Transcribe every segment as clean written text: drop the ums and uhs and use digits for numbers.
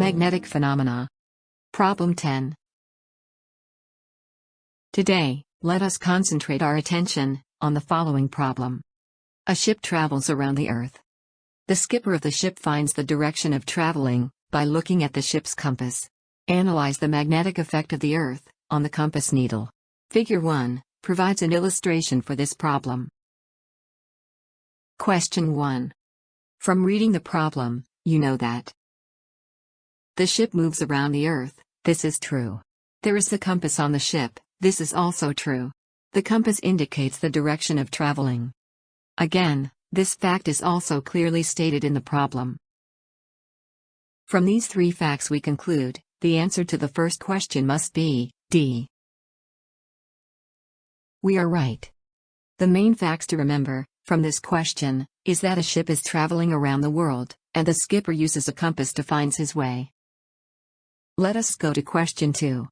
Magnetic phenomena. Problem 10. Today, let us concentrate our attention on the following problem. A ship travels around the Earth. The skipper of the ship finds the direction of traveling by looking at the ship's compass. Analyze the magnetic effect of the Earth on the compass needle. Figure 1 provides an illustration for this problem. Question 1. From reading the problem, you know that the ship moves around the Earth. This is true. There is the compass on the ship. This is also true. The compass indicates the direction of traveling. Again, this fact is also clearly stated in the problem. From these three facts we conclude, the answer to the first question must be D. We are right. The main facts to remember from this question is that a ship is traveling around the world, and the skipper uses a compass to find his way. Let us go to question 2.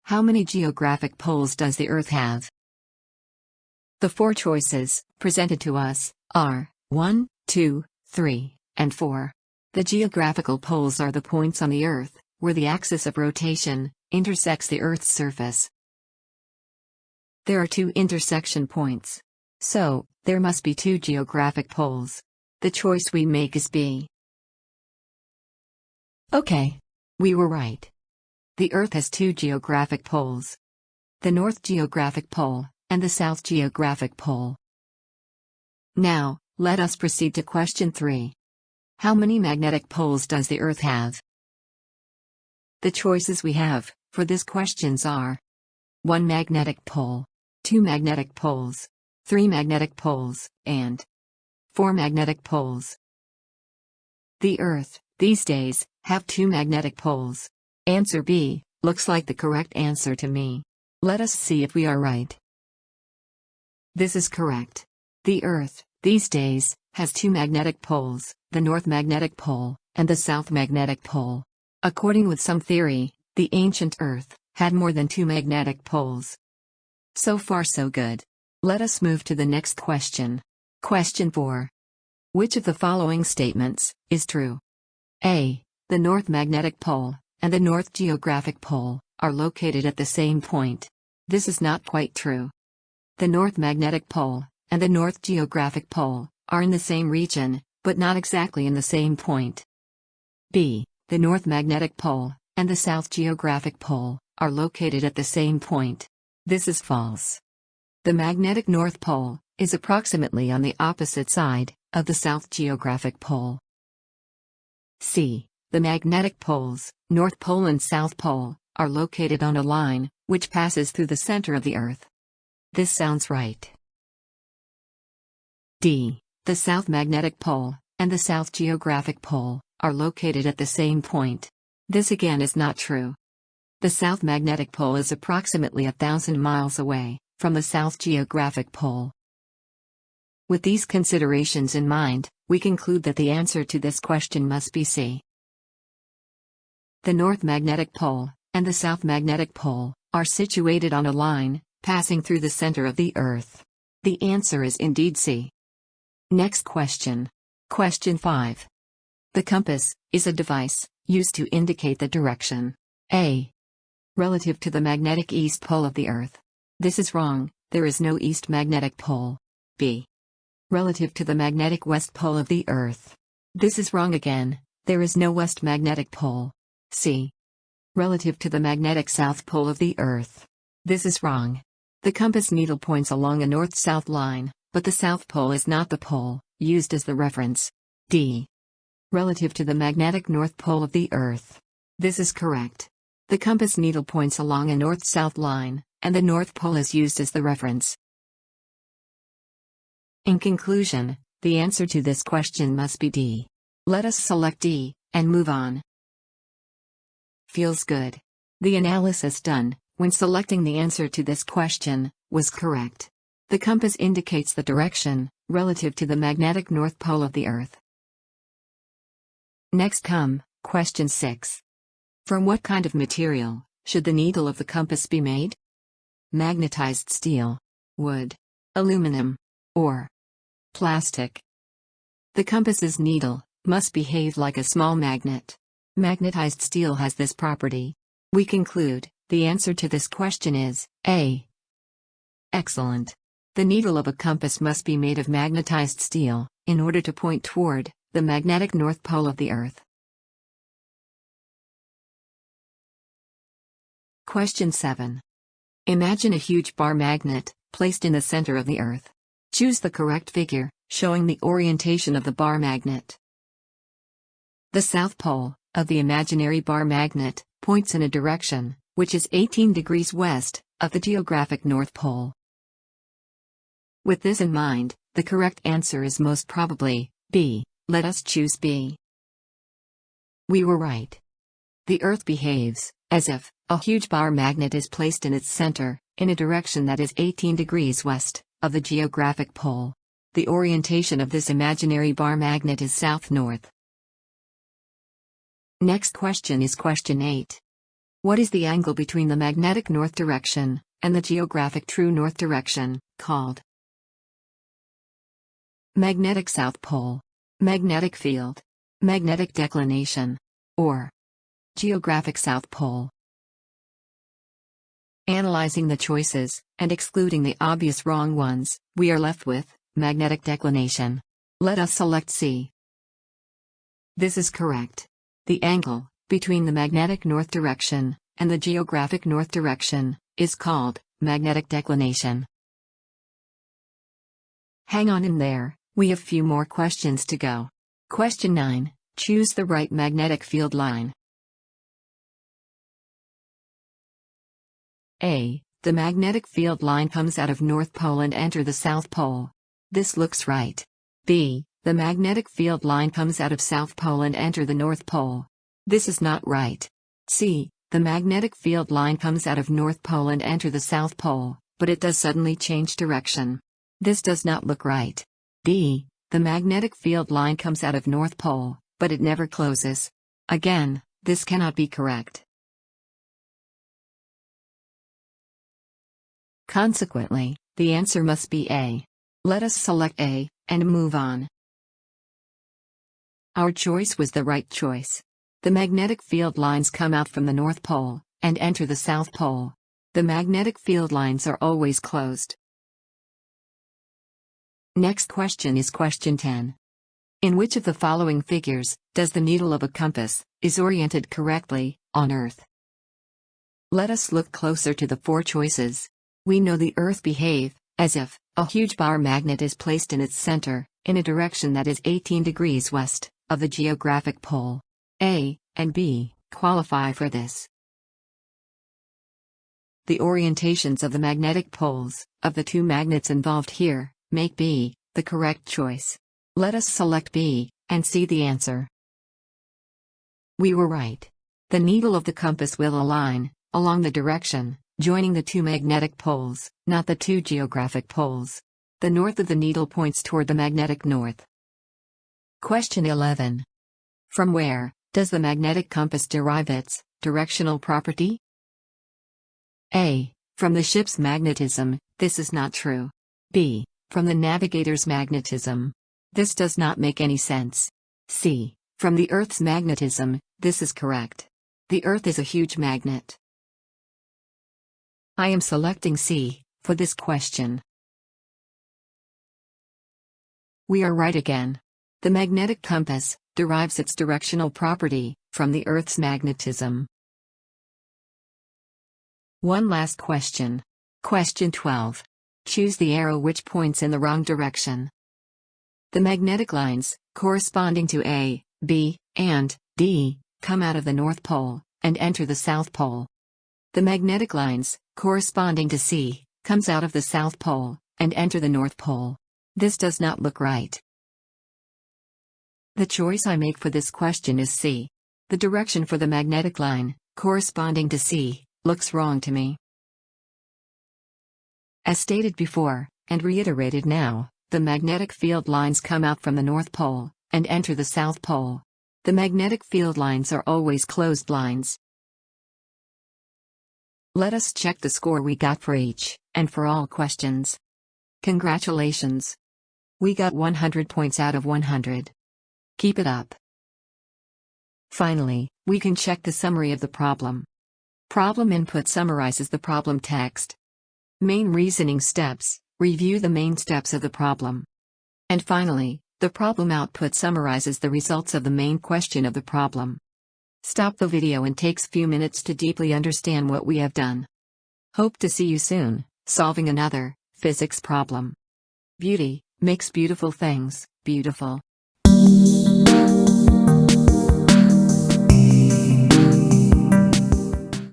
How many geographic poles does the Earth have? The four choices presented to us are 1, 2, 3, and 4. The geographical poles are the points on the Earth where the axis of rotation intersects the Earth's surface. There are 2 intersection points. So, there must be 2 geographic poles. The choice we make is B. Okay. We were right. The Earth has 2 geographic poles. The North Geographic Pole and the South Geographic Pole. Now, let us proceed to question 3. How many magnetic poles does the Earth have? The choices we have for this questions are 1 magnetic pole, 2 magnetic poles, 3 magnetic poles, and 4 magnetic poles. The Earth, these days, have 2 magnetic poles. Answer B looks like the correct answer to me. Let us see if we are right. This is correct. The Earth, these days, has 2 magnetic poles, the North Magnetic Pole and the South Magnetic Pole. According with some theory, the ancient Earth had more than 2 magnetic poles. So far so good. Let us move to the next question. Question 4. Which of the following statements is true? A. The North Magnetic Pole and the North Geographic Pole are located at the same point. This is not quite true. The North Magnetic Pole and the North Geographic Pole are in the same region, but not exactly in the same point. B. The North Magnetic Pole and the South Geographic Pole are located at the same point. This is false. The magnetic North Pole is approximately on the opposite side of the South Geographic Pole. C. The magnetic poles, North Pole and South Pole, are located on a line which passes through the center of the Earth. This sounds right. D. The South Magnetic Pole and the South Geographic Pole are located at the same point. This again is not true. The South Magnetic Pole is approximately 1,000 miles away from the South Geographic Pole. With these considerations in mind, we conclude that the answer to this question must be C. The North Magnetic Pole and the South Magnetic Pole are situated on a line passing through the center of the Earth. The answer is indeed C. Next question. Question 5. The compass is a device used to indicate the direction. A. Relative to the magnetic east pole of the Earth. This is wrong, there is no east magnetic pole. B. Relative to the magnetic west pole of the Earth. This is wrong again, there is no west magnetic pole. C. Relative to the magnetic south pole of the Earth. This is wrong. The compass needle points along a north-south line, but the south pole is not the pole used as the reference. D. Relative to the magnetic north pole of the Earth. This is correct. The compass needle points along a north-south line, and the North Pole is used as the reference. In conclusion, the answer to this question must be D. Let us select D, and move on. Feels good. The analysis done, when selecting the answer to this question, was correct. The compass indicates the direction, relative to the magnetic North Pole of the Earth. Next question 6. From what kind of material should the needle of the compass be made? Magnetized steel, wood, aluminum, or plastic. The compass's needle must behave like a small magnet. Magnetized steel has this property. We conclude, the answer to this question is A. Excellent. The needle of a compass must be made of magnetized steel, in order to point toward the magnetic North Pole of the Earth. Question 7. Imagine a huge bar magnet, placed in the center of the Earth. Choose the correct figure, showing the orientation of the bar magnet. The South Pole of the imaginary bar magnet points in a direction which is 18 degrees west of the geographic North Pole. With this in mind, the correct answer is most probably B. Let us choose B. We were right. The Earth behaves as if a huge bar magnet is placed in its center, in a direction that is 18 degrees west of the geographic pole. The orientation of this imaginary bar magnet is south-north. Next question is question 8. What is the angle between the magnetic north direction and the geographic true north direction called? Magnetic south pole, magnetic field, magnetic declination, or geographic south pole. Analyzing the choices, and excluding the obvious wrong ones, we are left with magnetic declination. Let us select C. This is correct. The angle between the magnetic north direction and the geographic north direction is called magnetic declination. Hang on in there, we have few more questions to go. Question 9. Choose the right magnetic field line. A. The magnetic field line comes out of North Pole and enter the South Pole. This looks right. B. The magnetic field line comes out of South Pole and enter the North Pole. This is not right. C. The magnetic field line comes out of North Pole and enter the South Pole, but it does suddenly change direction. This does not look right. D. The magnetic field line comes out of North Pole, but it never closes. Again, this cannot be correct. Consequently, the answer must be A. Let us select A, and move on. Our choice was the right choice. The magnetic field lines come out from the North Pole, and enter the South Pole. The magnetic field lines are always closed. Next question is question 10. In which of the following figures does the needle of a compass is oriented correctly on Earth? Let us look closer to the four choices. We know the Earth behave as if a huge bar magnet is placed in its center, in a direction that is 18 degrees west of the geographic pole. A and B qualify for this. The orientations of the magnetic poles of the two magnets involved here make B the correct choice. Let us select B and see the answer. We were right. The needle of the compass will align along the direction joining the two magnetic poles, not the two geographic poles. The north of the needle points toward the magnetic north. Question 11. From where does the magnetic compass derive its directional property? A. From the ship's magnetism. This is not true. B. From the navigator's magnetism. This does not make any sense. C. From the Earth's magnetism. This is correct. The Earth is a huge magnet. I am selecting C for this question. We are right again. The magnetic compass derives its directional property from the Earth's magnetism. One last question. Question 12. Choose the arrow which points in the wrong direction. The magnetic lines, corresponding to A, B, and D, come out of the North Pole and enter the South Pole. The magnetic lines, corresponding to C, comes out of the South Pole and enter the North Pole. This does not look right. The choice I make for this question is C. The direction for the magnetic line, corresponding to C, looks wrong to me. As stated before, and reiterated now, the magnetic field lines come out from the North Pole and enter the South Pole. The magnetic field lines are always closed lines. Let us check the score we got for each, and for all questions. Congratulations! We got 100 points out of 100. Keep it up. Finally, We can check the summary of the problem. Problem input summarizes the problem text. Main reasoning steps, review the main steps of the problem. And finally, the problem output summarizes the results of the main question of the problem. Stop the video and takes few minutes to deeply understand what we have done. Hope to see you soon, solving another physics problem. Beauty makes beautiful things beautiful.